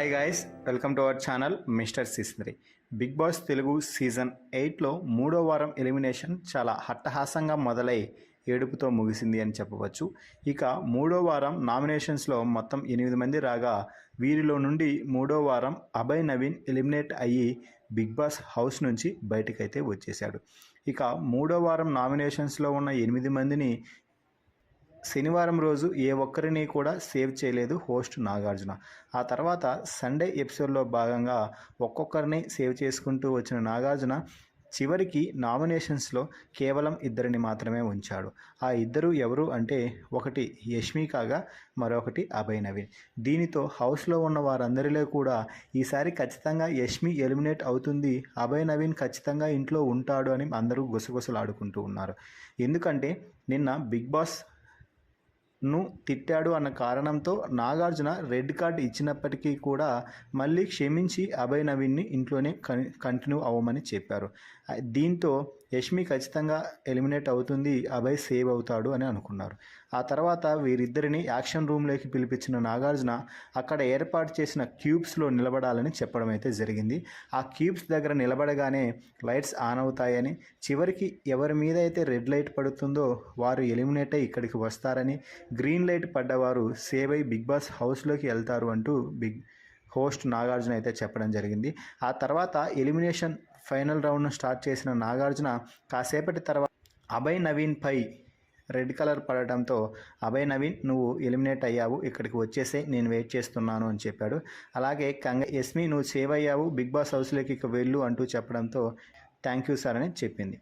Hi guys, welcome to our channel mister సిస్నరీ. Big Boss Telugu season 8లో మూడో వారం ఎలిమినేషన్ చాలా హట్టహాసంగా మొదలై ఏడుపుతో ముగిసింది అని చెప్పవచ్చు. ఇక మూడో వారం నామినేషన్స్లో మొత్తం 8 మంది రాగా వీరిలో నుండి మూడో వారం అభయ్ నవీన్ ఎలిమినేట్ అయ్యి బిగ్ బాస్ హౌస్ నుంచి బయటకైతే వచ్చేశాడు. ఇక మూడో వారం నామినేషన్స్లో ఉన్న 8 మందిని శనివారం రోజు ఏ ఒక్కరిని కూడా సేవ్ చేయలేదు హోస్ట్ నాగార్జున. ఆ తర్వాత సండే ఎపిసోడ్లో భాగంగా ఒక్కొక్కరిని సేవ్ చేసుకుంటూ వచ్చిన నాగార్జున చివరికి నామినేషన్స్లో కేవలం 2 మాత్రమే ఉంచాడు. ఆ ఇద్దరు ఎవరు అంటే ఒకటి యష్మి కాగా మరొకటి అభయ్ నవీన్. దీనితో హౌస్లో ఉన్న వారందరిలో కూడా ఈసారి ఖచ్చితంగా యష్మి ఎలిమినేట్ అవుతుంది, అభయ్ నవీన్ ఖచ్చితంగా ఇంట్లో ఉంటాడు అని అందరూ గుసగుసలాడుకుంటూ ఉన్నారు. ఎందుకంటే నిన్న బిగ్ బాస్ తిట్టాడు అన్న కారణంతో నాగార్జున రెడ్ కార్డ్ ఇచ్చినప్పటికీ కూడా మళ్ళీ క్షమించి అభయ్ నవీన్ని ఇంట్లోనే కంటిన్యూ అవ్వమని చెప్పారు. దీంతో యష్మి ఖచ్చితంగా ఎలిమినేట్ అవుతుంది, అభయ్ సేవ్ అవుతాడు అని అనుకున్నారు. ఆ తర్వాత వీరిద్దరిని యాక్షన్ రూమ్లోకి పిలిపించిన నాగార్జున అక్కడ ఏర్పాటు చేసిన క్యూబ్స్లో నిలబడాలని చెప్పడం అయితే జరిగింది. ఆ క్యూబ్స్ దగ్గర నిలబడగానే లైట్స్ ఆన్ అవుతాయని, చివరికి ఎవరి మీద అయితే రెడ్ లైట్ పడుతుందో వారు ఎలిమినేట్ అయ్యి ఇక్కడికి వస్తారని, గ్రీన్ లైట్ పడ్డవారు సేవ్ అయ్యి బిగ్ బాస్ హౌస్లోకి వెళ్తారు అంటూ హోస్ట్ నాగార్జున అయితే చెప్పడం జరిగింది. ఆ తర్వాత ఎలిమినేషన్ ఫైనల్ రౌండ్ను స్టార్ట్ చేసిన నాగార్జున కాసేపటి తర్వాత అభయ్ నవీన్ పై రెడ్ కలర్ పడటంతో అభయ్ నవీన్ నువ్వు ఎలిమినేట్ అయ్యావు, ఇక్కడికి వచ్చేసే నేను వెయిట్ చేస్తున్నాను అని చెప్పాడు. అలాగే యస్మి నువ్వు సేవ్ అయ్యావు, బిగ్ బాస్ హౌస్లోకి ఇక వెళ్ళు అంటూ చెప్పడంతో థ్యాంక్ యూ సార్ అని చెప్పింది.